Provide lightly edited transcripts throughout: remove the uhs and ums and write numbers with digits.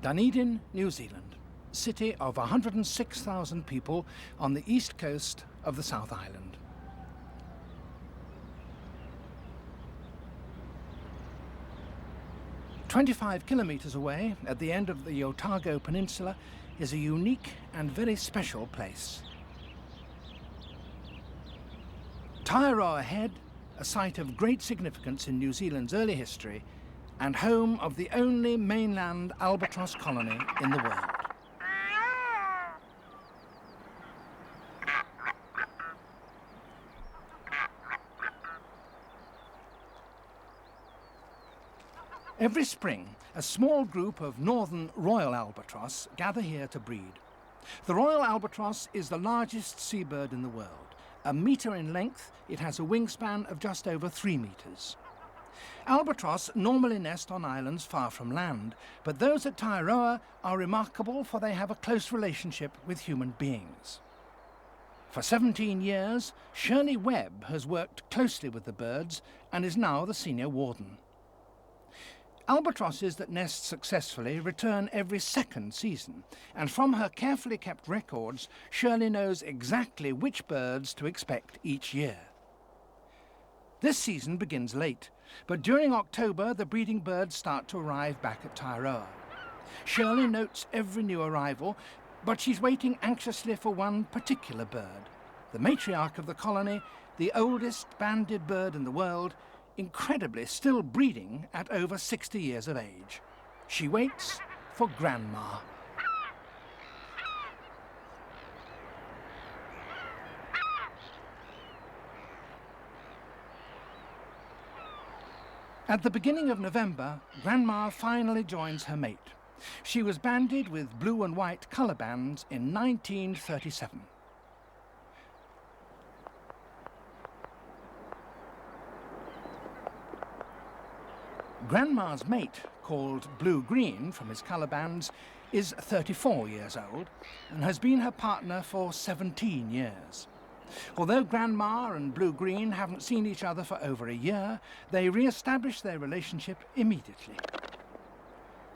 Dunedin, New Zealand, city of 106,000 people on the east coast of the South Island. "25 kilometres away, at the end of the Otago Peninsula, is a unique and very special place. Taiaroa Head, a site of great significance in New Zealand's early history, and home of the only mainland albatross colony in the world. Every spring, a small group of northern royal albatross gather here to breed. The royal albatross is the largest seabird in the world. 1 metre in length, it has a wingspan of just over 3 metres. Albatross normally nest on islands far from land, but those at Taiaroa are remarkable for they have a close relationship with human beings. For 17 years, Shirley Webb has worked closely with the birds and is now the senior warden. Albatrosses that nest successfully return every second season, and from her carefully kept records, Shirley knows exactly which birds to expect each year. This season begins late, but during October the breeding birds start to arrive back at Taiaroa. Shirley notes every new arrival, but she's waiting anxiously for one particular bird. The matriarch of the colony, the oldest banded bird in the world, incredibly still breeding at over 60 years of age. She waits for Grandma. At the beginning of November, Grandma finally joins her mate. She was banded with blue and white colour bands in 1937. Grandma's mate, called Blue-Green from his colour bands, is 34 years old and has been her partner for 17 years. Although Grandma and Blue-Green haven't seen each other for over a year, they re-established their relationship immediately.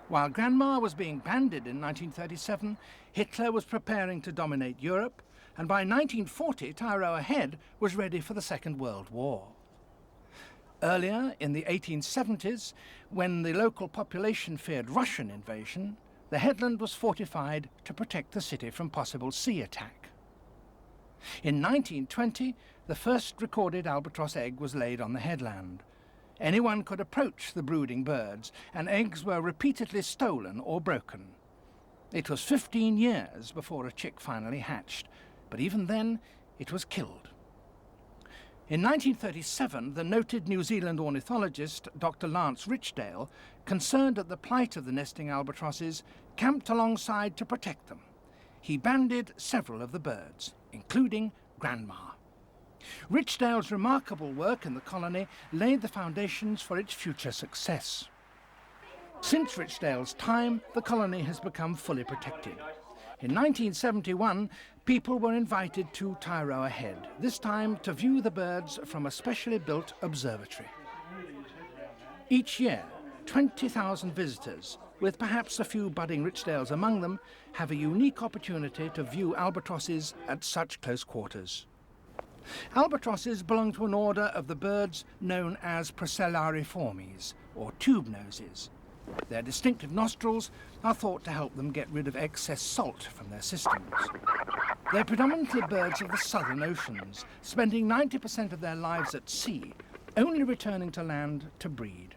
While Grandma was being banded in 1937, Hitler was preparing to dominate Europe, and by 1940 Taiaroa Head was ready for the Second World War. Earlier, in the 1870s, when the local population feared Russian invasion, the headland was fortified to protect the city from possible sea attack. In 1920, the first recorded albatross egg was laid on the headland. Anyone could approach the brooding birds, and eggs were repeatedly stolen or broken. It was 15 years before a chick finally hatched, but even then, it was killed. In 1937, the noted New Zealand ornithologist Dr. Lance Richdale, concerned at the plight of the nesting albatrosses, camped alongside to protect them. He banded several of the birds, including Grandma. Richdale's remarkable work in the colony laid the foundations for its future success. Since Richdale's time, the colony has become fully protected. In 1971, people were invited to Taiaroa Head, this time to view the birds from a specially built observatory. Each year, 20,000 visitors, with perhaps a few budding Richdales among them, have a unique opportunity to view albatrosses at such close quarters. Albatrosses belong to an order of the birds known as Procellariformes, or tube noses. Their distinctive nostrils are thought to help them get rid of excess salt from their systems. They're predominantly birds of the southern oceans, spending 90% of their lives at sea, only returning to land to breed.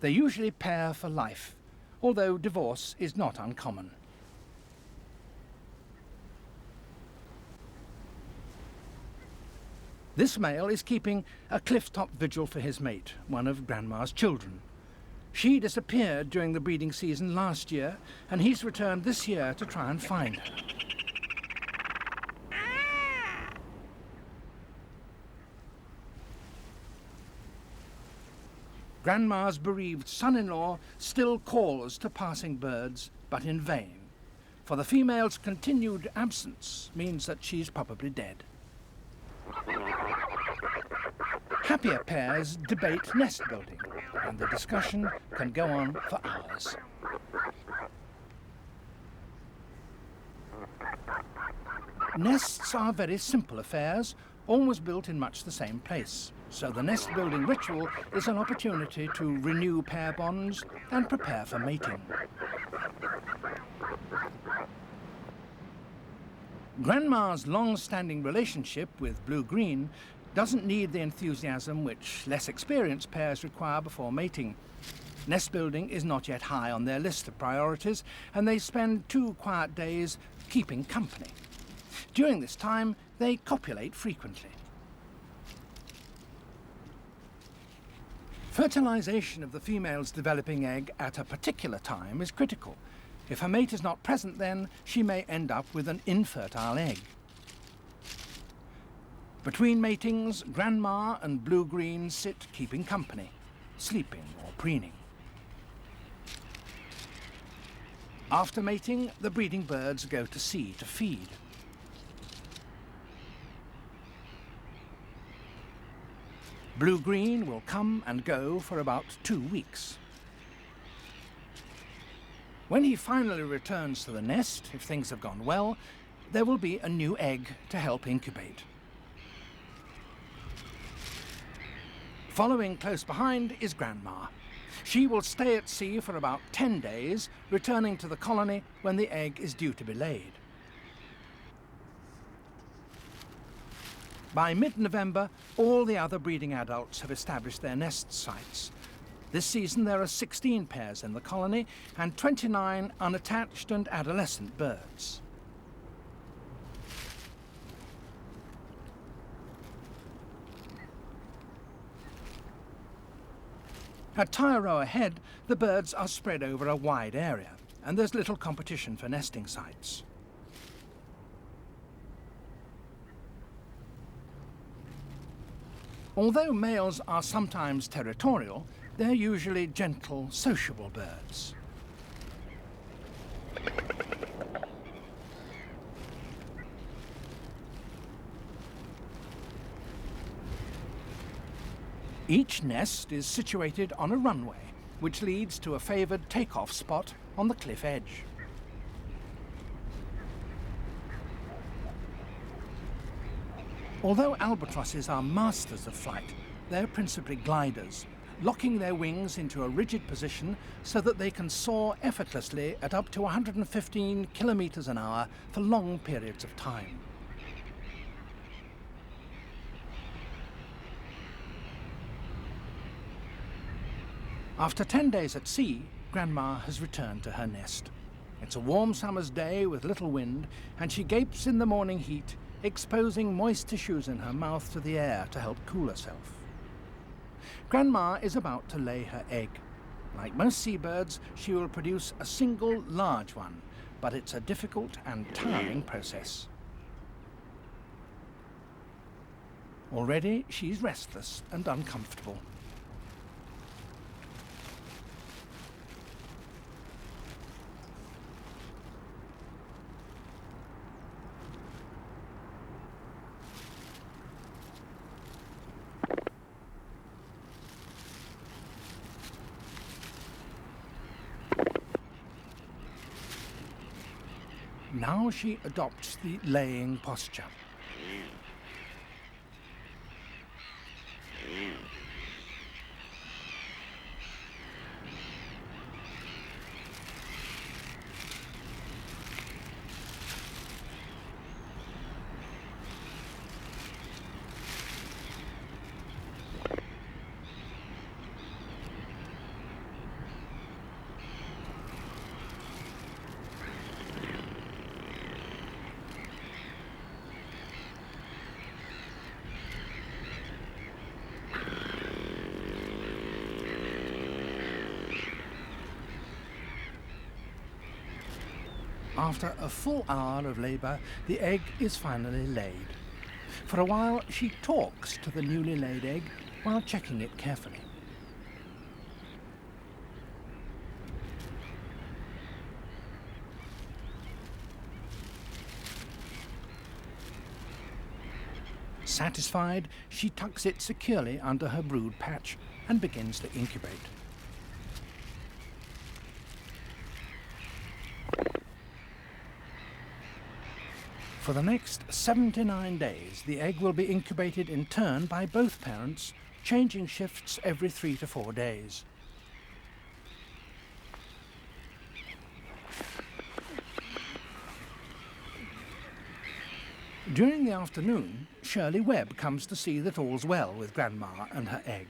They usually pair for life, although divorce is not uncommon. This male is keeping a cliff-top vigil for his mate, one of Grandma's children. She disappeared during the breeding season last year, and he's returned this year to try and find her. Grandma's bereaved son-in-law still calls to passing birds, but in vain, for the female's continued absence means that she's probably dead. Happier pairs debate nest building, and the discussion can go on for hours. Nests are very simple affairs, always built in much the same place. So the nest building ritual is an opportunity to renew pair bonds and prepare for mating. Grandma's long-standing relationship with blue-green doesn't need the enthusiasm which less experienced pairs require before mating. Nest building is not yet high on their list of priorities, and they spend 2 quiet days keeping company. During this time, they copulate frequently. Fertilization of the female's developing egg at a particular time is critical. If her mate is not present then, she may end up with an infertile egg. Between matings, Grandma and blue-green sit keeping company, sleeping or preening. After mating, the breeding birds go to sea to feed. Blue-green will come and go for about 2 weeks. When he finally returns to the nest, if things have gone well, there will be a new egg to help incubate. Following close behind is Grandma. She will stay at sea for about 10 days, returning to the colony when the egg is due to be laid. By mid-November, all the other breeding adults have established their nest sites. This season there are 16 pairs in the colony and 29 unattached and adolescent birds. At Taiaroa Head, the birds are spread over a wide area, and there's little competition for nesting sites. Although males are sometimes territorial, they're usually gentle, sociable birds. Each nest is situated on a runway, which leads to a favoured take-off spot on the cliff edge. Although albatrosses are masters of flight, they're principally gliders, locking their wings into a rigid position so that they can soar effortlessly at up to 115 kilometers an hour for long periods of time. After 10 days at sea, Grandma has returned to her nest. It's a warm summer's day with little wind, and she gapes in the morning heat, exposing moist tissues in her mouth to the air to help cool herself. Grandma is about to lay her egg. Like most seabirds, she will produce a single large one, but it's a difficult and tiring process. Already, she's restless and uncomfortable. Now she adopts the laying posture. After a full hour of labour, the egg is finally laid. For a while, she talks to the newly laid egg while checking it carefully. Satisfied, she tucks it securely under her brood patch and begins to incubate. For the next 79 days, the egg will be incubated in turn by both parents, changing shifts every 3 to 4 days. During the afternoon, Shirley Webb comes to see that all's well with Grandma and her egg,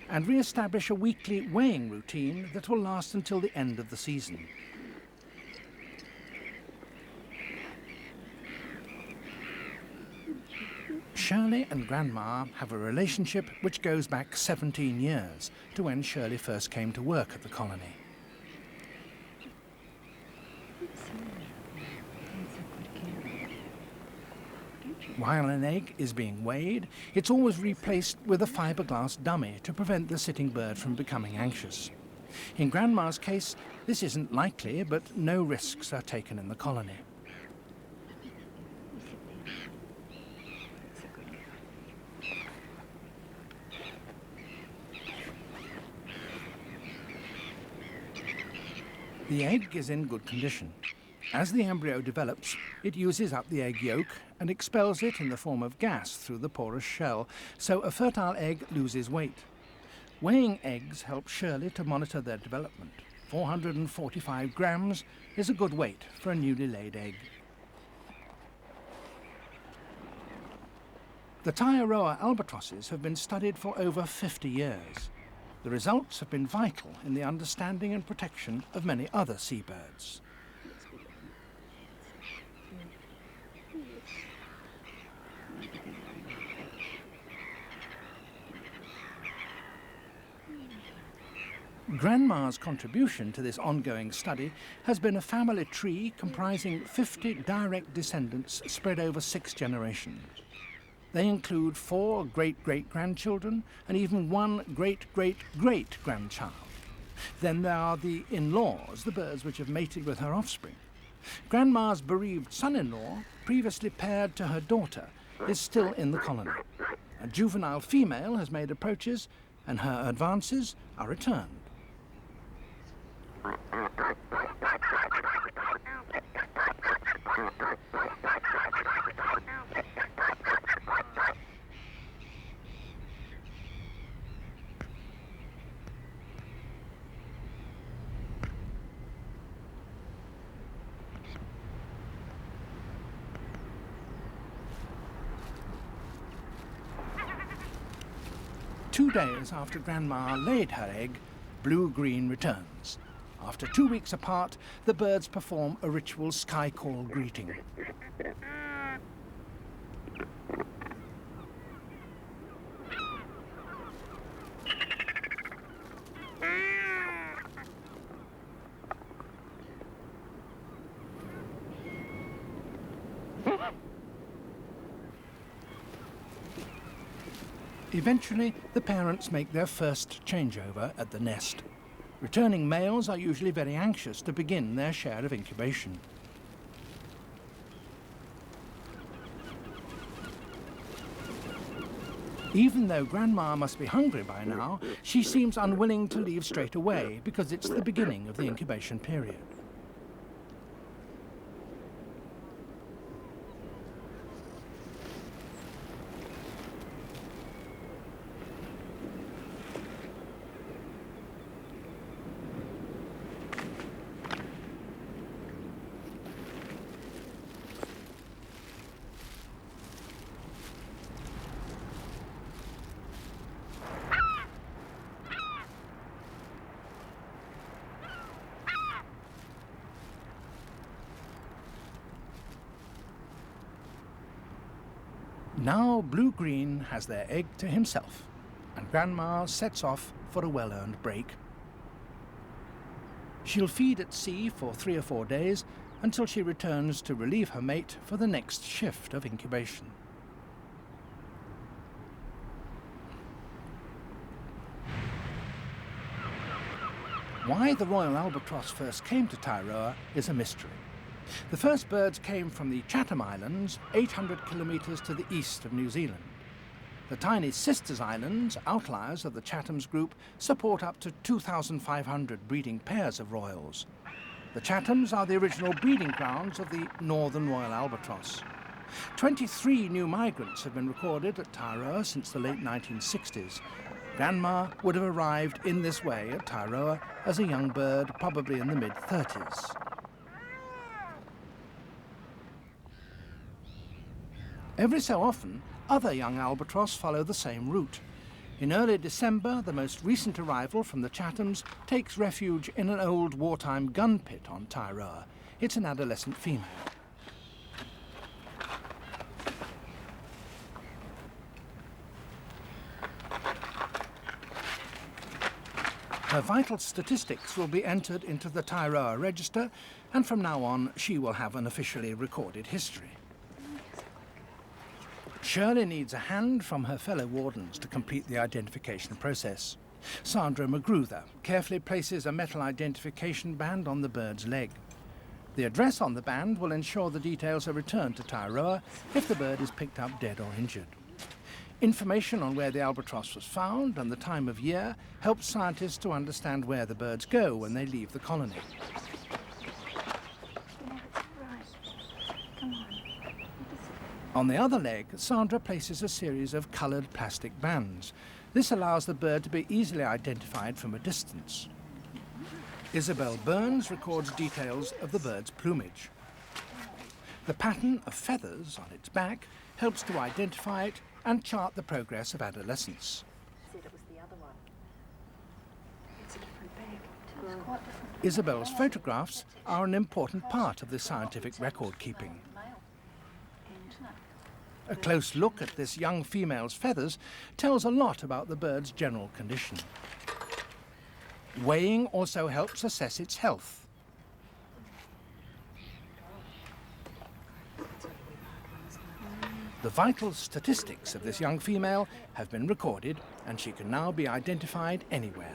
and re-establish a weekly weighing routine that will last until the end of the season. Shirley and Grandma have a relationship which goes back 17 years to when Shirley first came to work at the colony. While an egg is being weighed, it's always replaced with a fiberglass dummy to prevent the sitting bird from becoming anxious. In Grandma's case, this isn't likely, but no risks are taken in the colony. The egg is in good condition. As the embryo develops, it uses up the egg yolk and expels it in the form of gas through the porous shell, so a fertile egg loses weight. Weighing eggs helps Shirley to monitor their development. 445 grams is a good weight for a newly laid egg. The Taiaroa albatrosses have been studied for over 50 years. The results have been vital in the understanding and protection of many other seabirds. Grandma's contribution to this ongoing study has been a family tree comprising 50 direct descendants spread over 6 generations. They include 4 great-great-grandchildren and even 1 great-great-great-grandchild. Then there are the in-laws, the birds which have mated with her offspring. Grandma's bereaved son-in-law, previously paired to her daughter, is still in the colony. A juvenile female has made approaches, and her advances are returned. Two days after Grandma laid her egg, Blue-Green returns. After 2 weeks apart, the birds perform a ritual sky call greeting. Eventually, the parents make their first changeover at the nest. Returning males are usually very anxious to begin their share of incubation. Even though Grandma must be hungry by now, she seems unwilling to leave straight away because it's the beginning of the incubation period. Now Blue-Green has their egg to himself, and Grandma sets off for a well-earned break. She'll feed at sea for 3 or 4 days until she returns to relieve her mate for the next shift of incubation. Why the Royal Albatross first came to Taiaroa is a mystery. The first birds came from the Chatham Islands, 800 kilometres to the east of New Zealand. The tiny Sisters Islands, outliers of the Chatham's group, support up to 2,500 breeding pairs of royals. The Chathams are the original breeding grounds of the northern Royal Albatross. 23 new migrants have been recorded at Taiaroa since the late 1960s. Grandma would have arrived in this way at Taiaroa as a young bird, probably in the mid-30s. Every so often, other young albatross follow the same route. In early December, the most recent arrival from the Chathams takes refuge in an old wartime gun pit on Taiaroa. It's an adolescent female. Her vital statistics will be entered into the Taiaroa register, and from now on she will have an officially recorded history. Shirley needs a hand from her fellow wardens to complete the identification process. Sandra Magruder carefully places a metal identification band on the bird's leg. The address on the band will ensure the details are returned to Taiaroa if the bird is picked up dead or injured. Information on where the albatross was found and the time of year helps scientists to understand where the birds go when they leave the colony. On the other leg, Sandra places a series of coloured plastic bands. This allows the bird to be easily identified from a distance. Isabel Burns records details of the bird's plumage. The pattern of feathers on its back helps to identify it and chart the progress of adolescence. Isabel's photographs are an important part of the scientific record keeping. A close look at this young female's feathers tells a lot about the bird's general condition. Weighing also helps assess its health. The vital statistics of this young female have been recorded, and she can now be identified anywhere.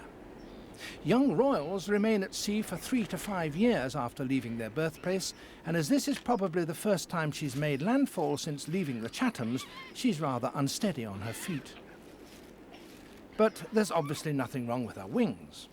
Young royals remain at sea for 3 to 5 years after leaving their birthplace, and as this is probably the first time she's made landfall since leaving the Chathams, she's rather unsteady on her feet. But there's obviously nothing wrong with her wings.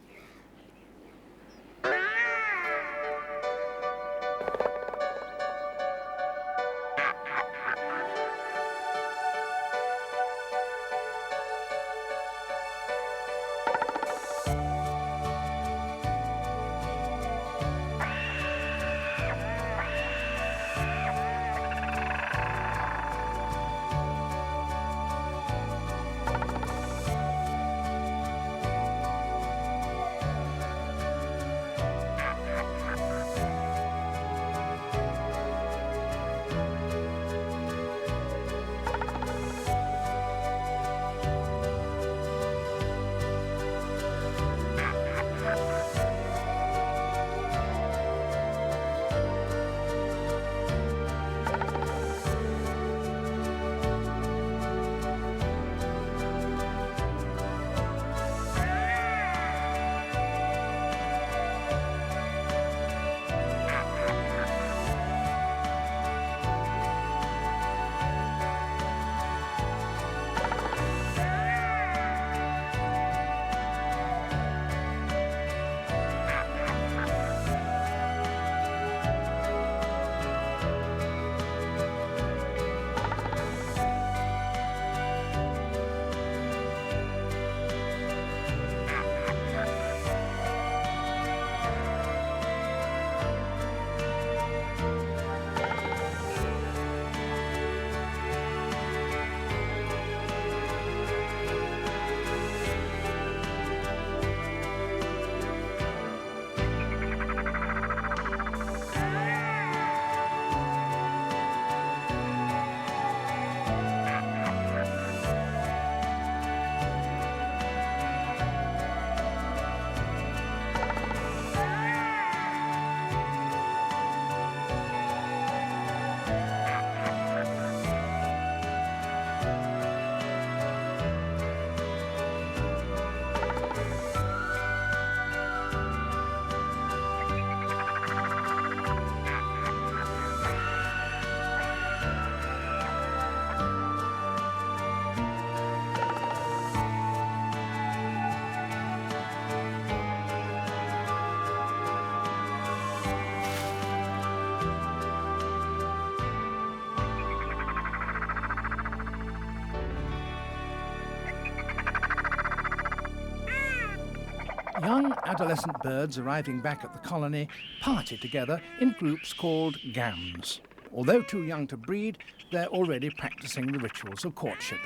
Young adolescent birds arriving back at the colony party together in groups called gams. Although too young to breed, they're already practicing the rituals of courtship.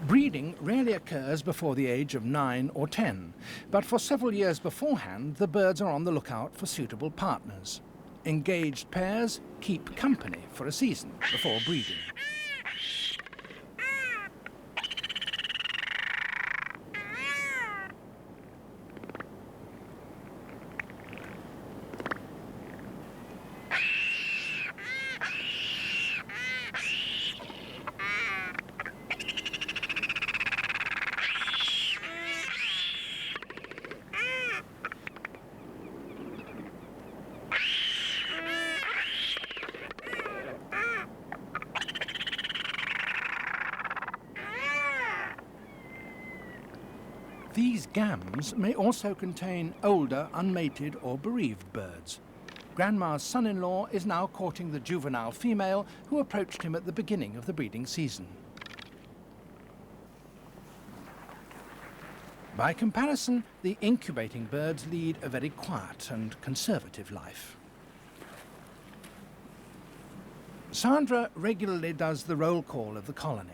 Breeding rarely occurs before the age of 9 or 10, but for several years beforehand, the birds are on the lookout for suitable partners. Engaged pairs keep company for a season before breeding. These gams may also contain older, unmated or bereaved birds. Grandma's son-in-law is now courting the juvenile female who approached him at the beginning of the breeding season. By comparison, the incubating birds lead a very quiet and conservative life. Sandra regularly does the roll call of the colony.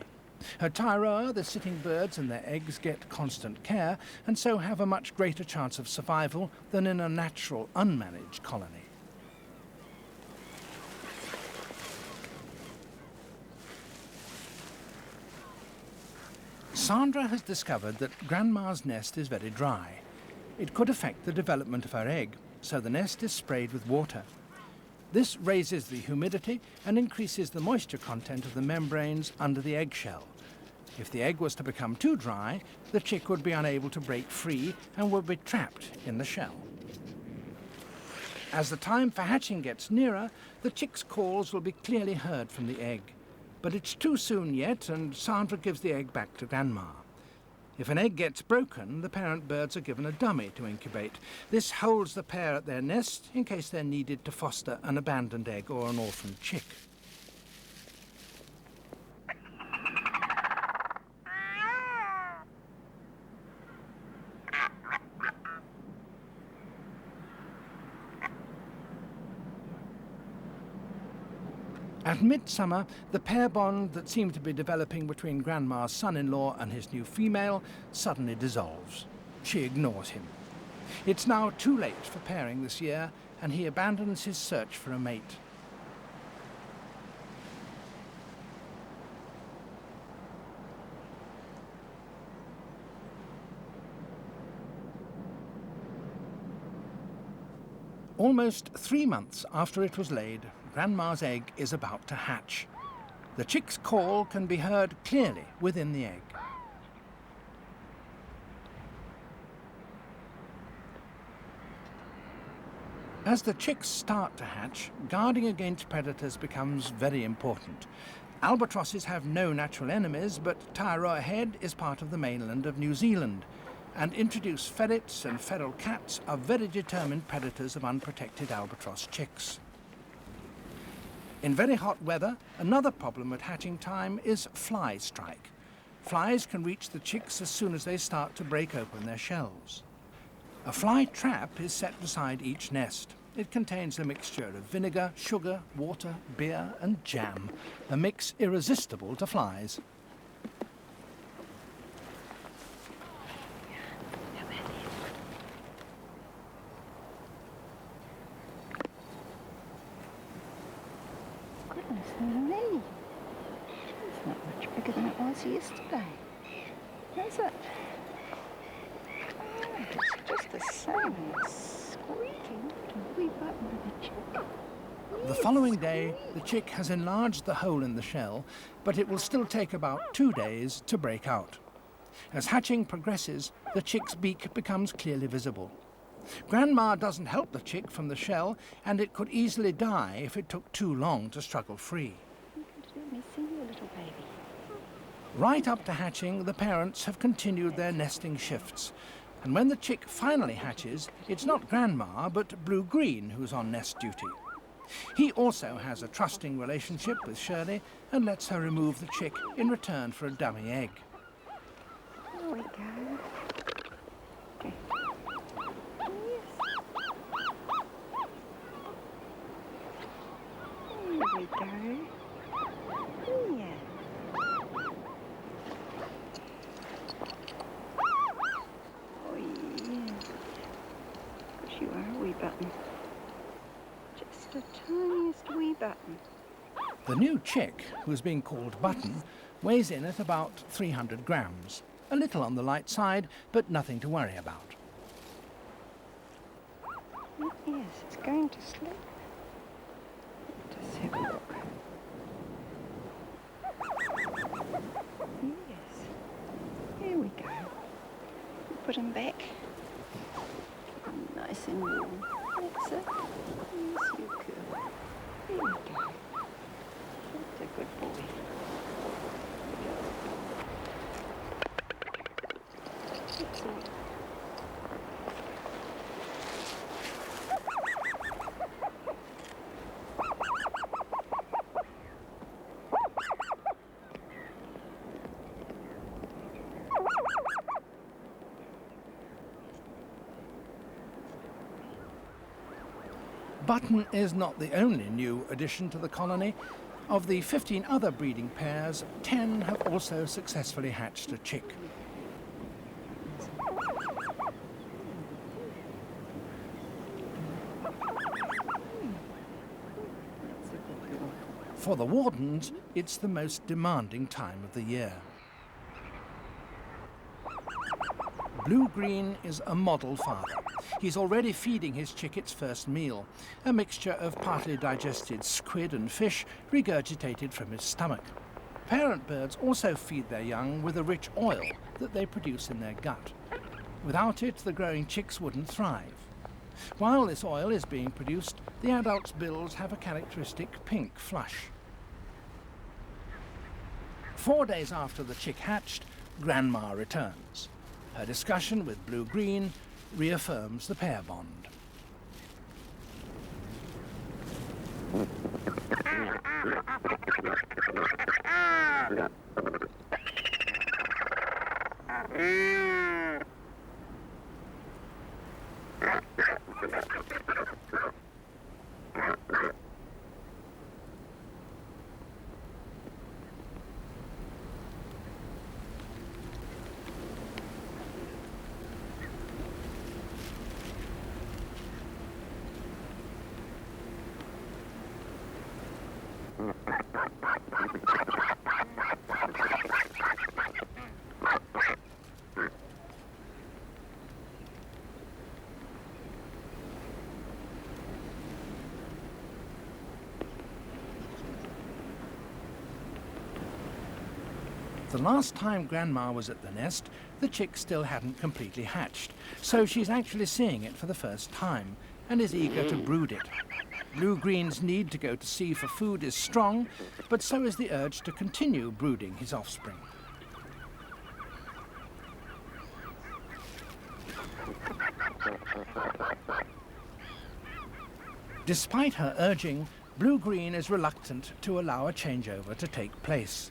Her Taiaroa, the sitting birds and their eggs get constant care and so have a much greater chance of survival than in a natural, unmanaged colony. Sandra has discovered that Grandma's nest is very dry. It could affect the development of her egg, so the nest is sprayed with water. This raises the humidity and increases the moisture content of the membranes under the eggshell. If the egg was to become too dry, the chick would be unable to break free and would be trapped in the shell. As the time for hatching gets nearer, the chick's calls will be clearly heard from the egg. But it's too soon yet, and Sandra gives the egg back to Grandma. If an egg gets broken, the parent birds are given a dummy to incubate. This holds the pair at their nest in case they're needed to foster an abandoned egg or an orphaned chick. At midsummer, the pair bond that seemed to be developing between Grandma's son-in-law and his new female suddenly dissolves. She ignores him. It's now too late for pairing this year, and he abandons his search for a mate. Almost 3 months after it was laid, Grandma's egg is about to hatch. The chick's call can be heard clearly within the egg. As the chicks start to hatch, guarding against predators becomes very important. Albatrosses have no natural enemies, but Taiaroa Head is part of the mainland of New Zealand, and introduced ferrets and feral cats are very determined predators of unprotected albatross chicks. In very hot weather, another problem at hatching time is fly strike. Flies can reach the chicks as soon as they start to break open their shells. A fly trap is set beside each nest. It contains a mixture of vinegar, sugar, water, beer and jam, a mix irresistible to flies. It's not much bigger than it was yesterday, is it? Oh, it's just the same. It's squeaking. A wee button of the chick. The following day, the chick has enlarged the hole in the shell, but it will still take about 2 days to break out. As hatching progresses, the chick's beak becomes clearly visible. Grandma doesn't help the chick from the shell, and it could easily die if it took too long to struggle free. Let me see you, little baby. Right up to hatching, the parents have continued their nesting shifts. And when the chick finally hatches, it's not Grandma, but Blue-Green who's on nest duty. He also has a trusting relationship with Shirley and lets her remove the chick in return for a dummy egg. There we go. Okay. Yes. There we go. Yeah. Oh yeah. Because you are a wee button. Just the tiniest wee button. The new chick, who's being called Button, weighs in at about 300 grams. A little on the light side, but nothing to worry about. Yes, it's going to sleep. Let's have a look. Yes. Here we go. Put him back. Nice and warm. That's it. Yes, you could. There we go. That's a good boy. That's all. Button is not the only new addition to the colony. Of the 15 other breeding pairs, 10 have also successfully hatched a chick. For the wardens, it's the most demanding time of the year. Blue-green is a model father. He's already feeding his chick its first meal, a mixture of partly digested squid and fish regurgitated from his stomach. Parent birds also feed their young with a rich oil that they produce in their gut. Without it, the growing chicks wouldn't thrive. While this oil is being produced, the adults' bills have a characteristic pink flush. 4 days after the chick hatched, Grandma returns. Her discussion with Blue-green reaffirms the pair bond. The last time Grandma was at the nest, the chick still hadn't completely hatched, so she's actually seeing it for the first time and is eager to brood it. Blue-green's need to go to sea for food is strong, but so is the urge to continue brooding his offspring. Despite her urging, Blue-green is reluctant to allow a changeover to take place.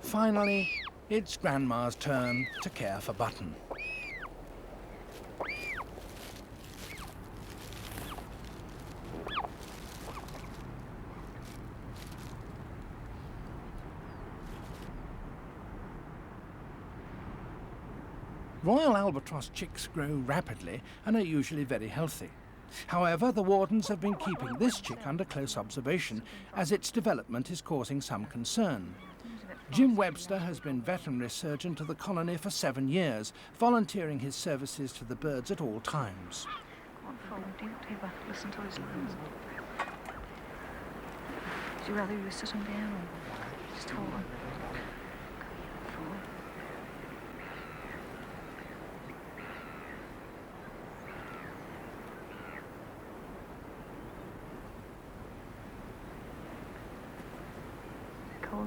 Finally, it's Grandma's turn to care for Button. Royal Albatross chicks grow rapidly and are usually very healthy. However, the wardens have been keeping this chick under close observation as its development is causing some concern. Jim Webster has been veterinary surgeon to the colony for 7 years, volunteering his services to the birds at all times. Listen to his lungs. Would you rather you were sitting down or just holding?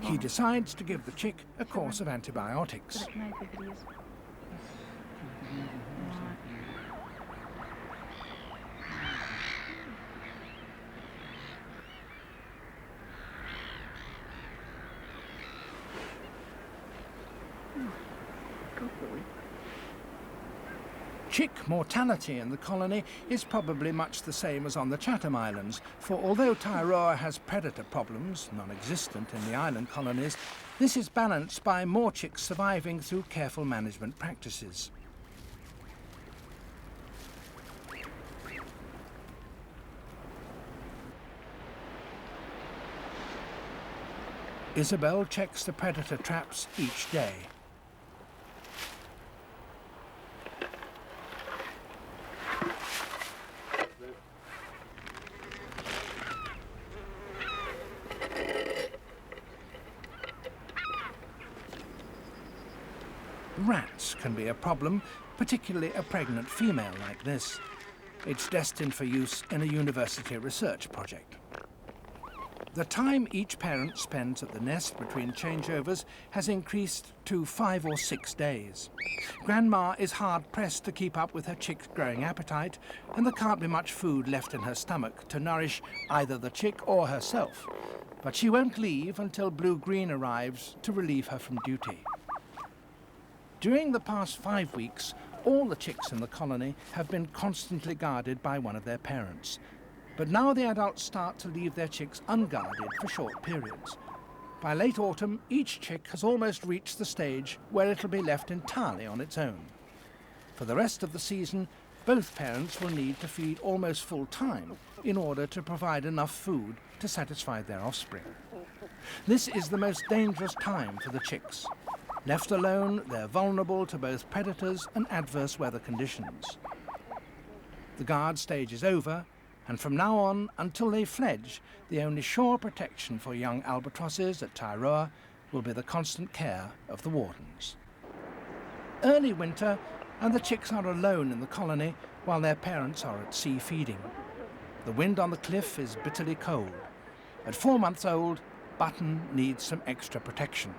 He decides to give the chick a course of antibiotics. Chick mortality in the colony is probably much the same as on the Chatham Islands, for although Taiaroa has predator problems, non-existent in the island colonies, this is balanced by more chicks surviving through careful management practices. Isabel checks the predator traps each day. Rats can be a problem, particularly a pregnant female like this. It's destined for use in a university research project. The time each parent spends at the nest between changeovers has increased to 5 or 6 days. Grandma is hard-pressed to keep up with her chick's growing appetite, and there can't be much food left in her stomach to nourish either the chick or herself. But she won't leave until Blue-Green arrives to relieve her from duty. During the past 5 weeks, all the chicks in the colony have been constantly guarded by one of their parents. But now the adults start to leave their chicks unguarded for short periods. By late autumn, each chick has almost reached the stage where it'll be left entirely on its own. For the rest of the season, both parents will need to feed almost full time in order to provide enough food to satisfy their offspring. This is the most dangerous time for the chicks. Left alone, they're vulnerable to both predators and adverse weather conditions. The guard stage is over, and from now on, until they fledge, the only sure protection for young albatrosses at Taiaroa will be the constant care of the wardens. Early winter, and the chicks are alone in the colony while their parents are at sea feeding. The wind on the cliff is bitterly cold. At 4 months old, Button needs some extra protection.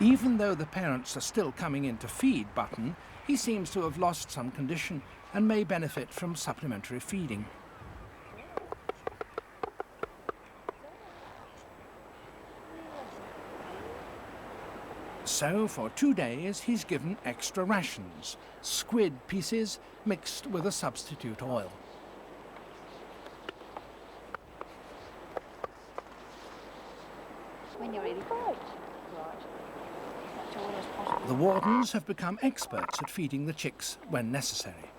Even though the parents are still coming in to feed Button, he seems to have lost some condition and may benefit from supplementary feeding. So for 2 days he's given extra rations, squid pieces mixed with a substitute oil. When you're ready. The wardens have become experts at feeding the chicks when necessary.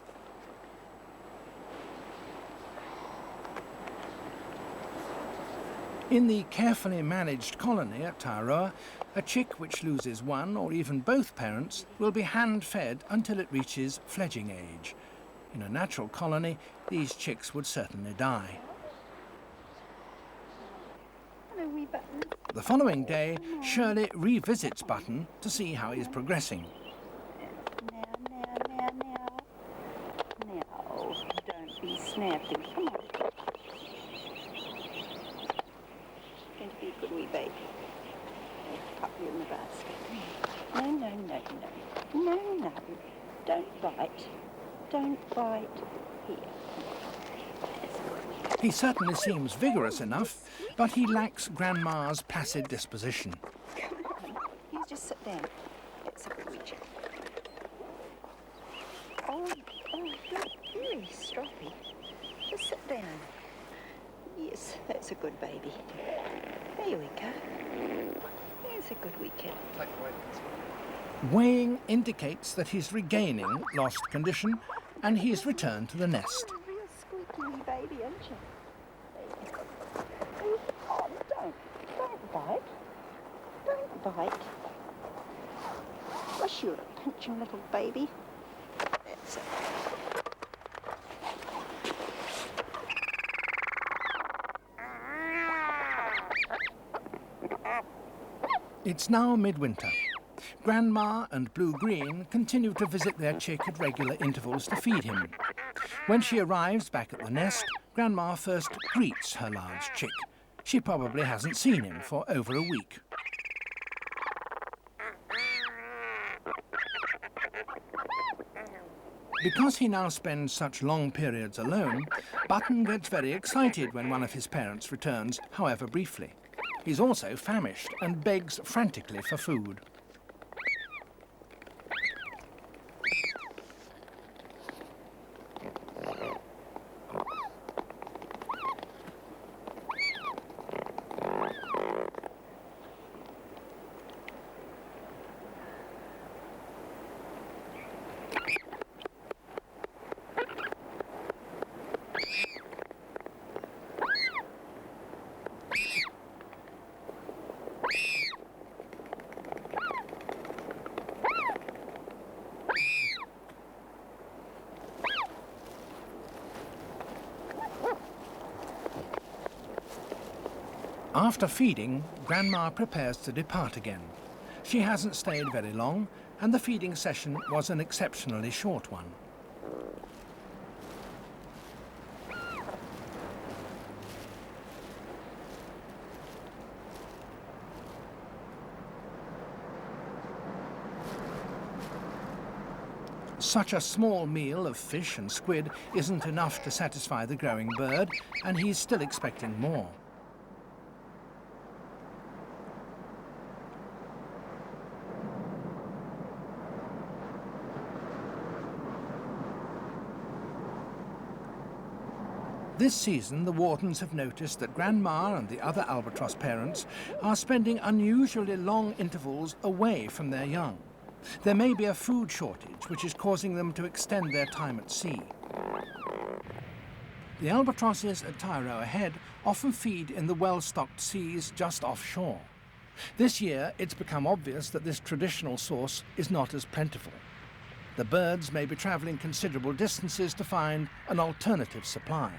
In the carefully managed colony at Taiaroa, a chick which loses one or even both parents will be hand-fed until it reaches fledging age. In a natural colony, these chicks would certainly die. Hello, wee Button. The following day, Shirley revisits Button to see how he's progressing. Now. Don't be snappy. Come on. Going to be a good wee baby. I'll pop you in the basket. No. Don't bite. Don't bite. Here. He certainly seems vigorous enough, but he lacks Grandma's placid disposition. Come on. You just sit down. It's a good wee chick. Oh, you're very stroppy. Just sit down. Yes, that's a good baby. There we go. Here's a good wee kid. Weighing indicates that he's regaining lost condition, and he's returned to the nest. You're a real squeaky wee baby, aren't you? Oh, don't bite. Don't bite. Gosh, you're a pinching little baby. That's it. It's now midwinter. Grandma and Blue-Green continue to visit their chick at regular intervals to feed him. When she arrives back at the nest, Grandma first greets her large chick. She probably hasn't seen him for over a week. Because he now spends such long periods alone, Button gets very excited when one of his parents returns, however briefly. He's also famished and begs frantically for food. After feeding, Grandma prepares to depart again. She hasn't stayed very long, and the feeding session was an exceptionally short one. Such a small meal of fish and squid isn't enough to satisfy the growing bird, and he's still expecting more. This season, the wardens have noticed that Grandma and the other albatross parents are spending unusually long intervals away from their young. There may be a food shortage, which is causing them to extend their time at sea. The albatrosses at Taiaroa Head often feed in the well-stocked seas just offshore. This year, it's become obvious that this traditional source is not as plentiful. The birds may be travelling considerable distances to find an alternative supply.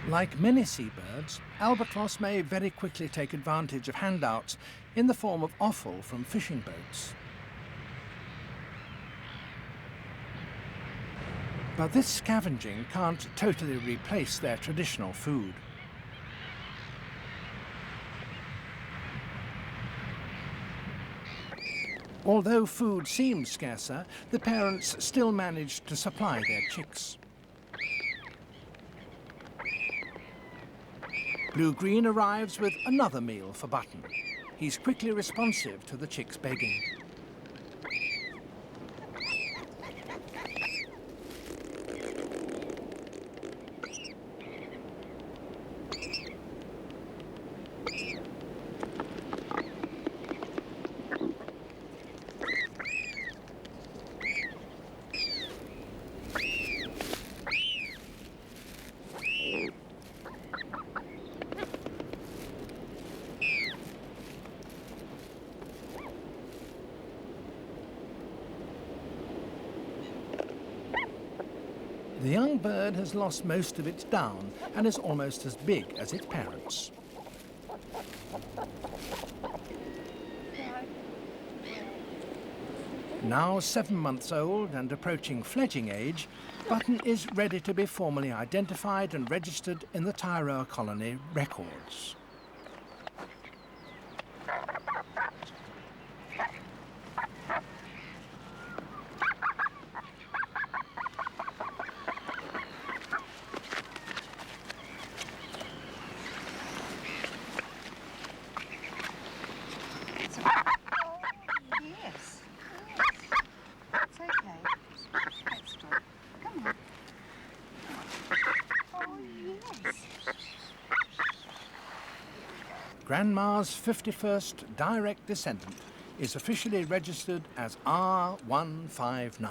Like many seabirds, albatross may very quickly take advantage of handouts in the form of offal from fishing boats. But this scavenging can't totally replace their traditional food. Although food seems scarcer, the parents still manage to supply their chicks. Blue-Green arrives with another meal for Button. He's quickly responsive to the chick's begging. The young bird has lost most of its down and is almost as big as its parents. Now 7 months old and approaching fledging age, Button is ready to be formally identified and registered in the Taiaroa colony records. Grandma's 51st direct descendant is officially registered as R159.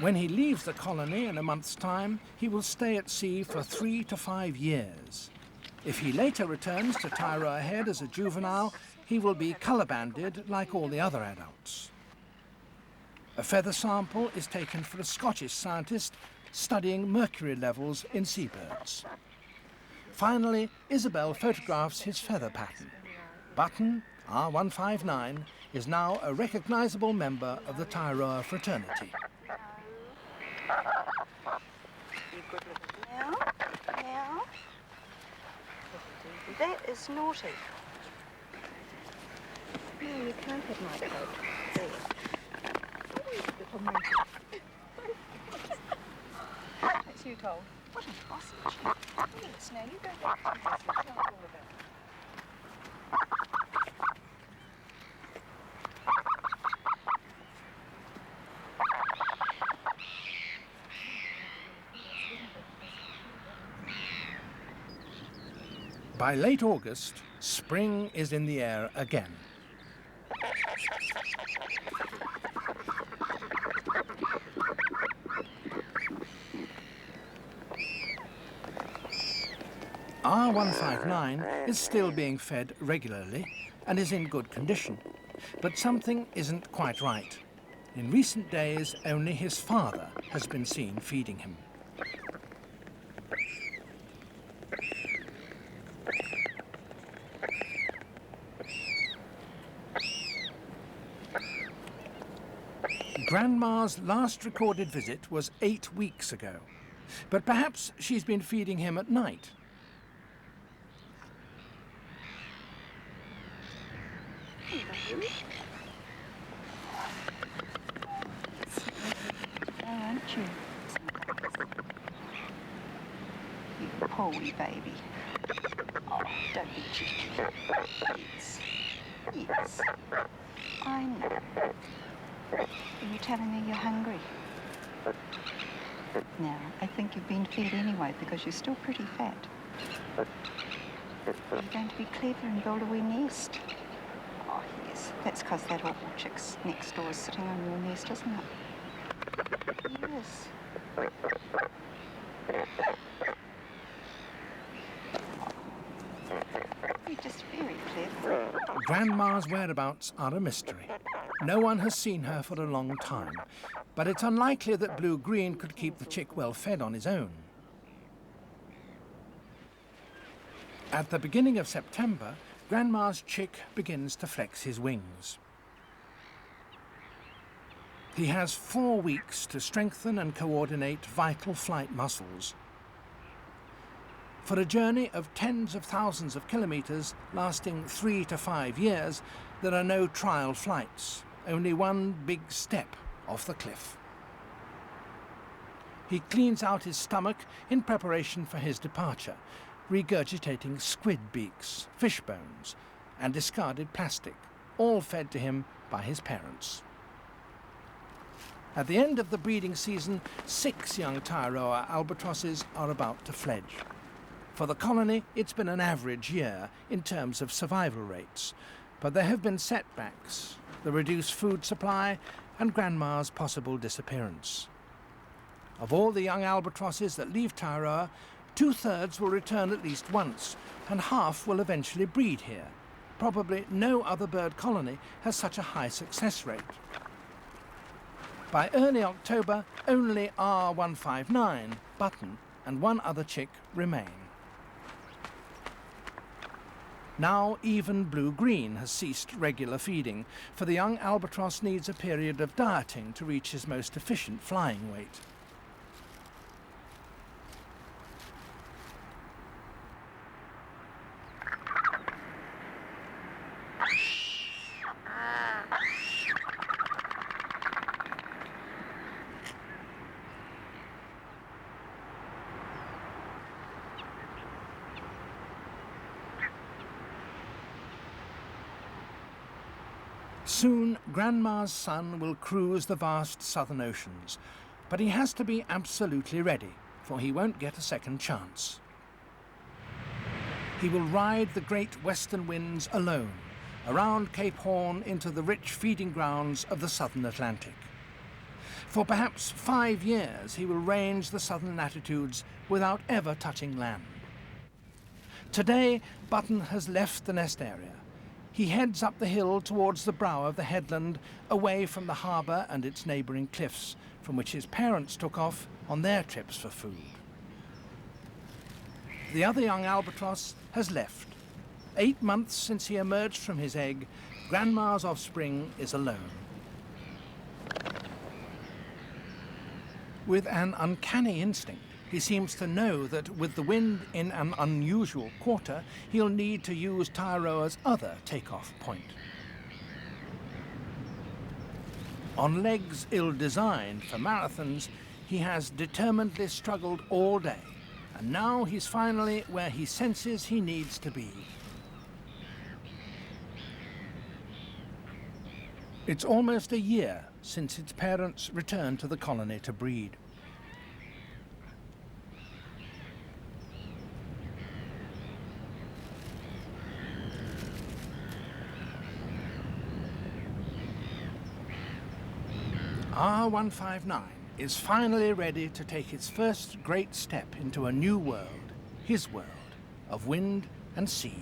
When he leaves the colony in a month's time, he will stay at sea for 3 to 5 years. If he later returns to Taiaroa Head as a juvenile, he will be colour-banded like all the other adults. A feather sample is taken for a Scottish scientist studying mercury levels in seabirds. Finally, Isabel photographs his feather pattern. Button, R159, is now a recognisable member of the Taiaroa fraternity. Now. That is naughty. No, you can't have my coat. There. That's you, Toll. What a sausage. Yes, now you go back to the house and tell all about it. By late August, spring is in the air again. R159 is still being fed regularly and is in good condition, but something isn't quite right. In recent days, only his father has been seen feeding him. Grandma's last recorded visit was 8 weeks ago, but perhaps she's been feeding him at night. Aren't you? You poor wee baby. Oh, don't be cheeky. Yes. Yes. I know. Are you telling me you're hungry? Now, I think you've been fed anyway because you're still pretty fat. You're going to be clever and build a wee nest. Oh, yes. That's because that awful chick's next door is sitting on your nest, isn't it? Yes. You're just very clever. Grandma's whereabouts are a mystery. No one has seen her for a long time, but it's unlikely that Blue-Green could keep the chick well fed on his own. At the beginning of September, Grandma's chick begins to flex his wings. He has 4 weeks to strengthen and coordinate vital flight muscles. For a journey of tens of thousands of kilometres lasting 3 to 5 years, there are no trial flights, only one big step off the cliff. He cleans out his stomach in preparation for his departure, regurgitating squid beaks, fish bones, and discarded plastic, all fed to him by his parents. At the end of the breeding season, 6 young Taiaroa albatrosses are about to fledge. For the colony, it's been an average year in terms of survival rates, but there have been setbacks, the reduced food supply, and Grandma's possible disappearance. Of all the young albatrosses that leave Taiaroa, 2/3 will return at least once, and half will eventually breed here. Probably no other bird colony has such a high success rate. By early October, only R159, Button, and one other chick remain. Now even Blue-Green has ceased regular feeding, for the young albatross needs a period of dieting to reach his most efficient flying weight. Soon, Grandma's son will cruise the vast southern oceans, but he has to be absolutely ready, for he won't get a second chance. He will ride the great western winds alone, around Cape Horn into the rich feeding grounds of the southern Atlantic. For perhaps 5 years, he will range the southern latitudes without ever touching land. Today, Button has left the nest area, he heads up the hill towards the brow of the headland, away from the harbour and its neighbouring cliffs, from which his parents took off on their trips for food. The other young albatross has left. 8 months since he emerged from his egg, Grandma's offspring is alone. With an uncanny instinct, he seems to know that with the wind in an unusual quarter, he'll need to use Taiaroa's other takeoff point. On legs ill-designed for marathons, he has determinedly struggled all day, and now he's finally where he senses he needs to be. It's almost a year since its parents returned to the colony to breed. R159 is finally ready to take its first great step into a new world, his world, of wind and sea.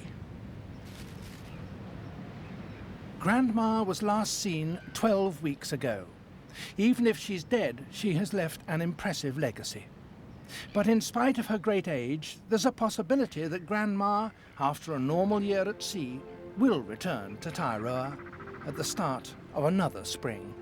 Grandma was last seen 12 weeks ago. Even if she's dead, she has left an impressive legacy. But in spite of her great age, there's a possibility that Grandma, after a normal year at sea, will return to Taiaroa at the start of another spring.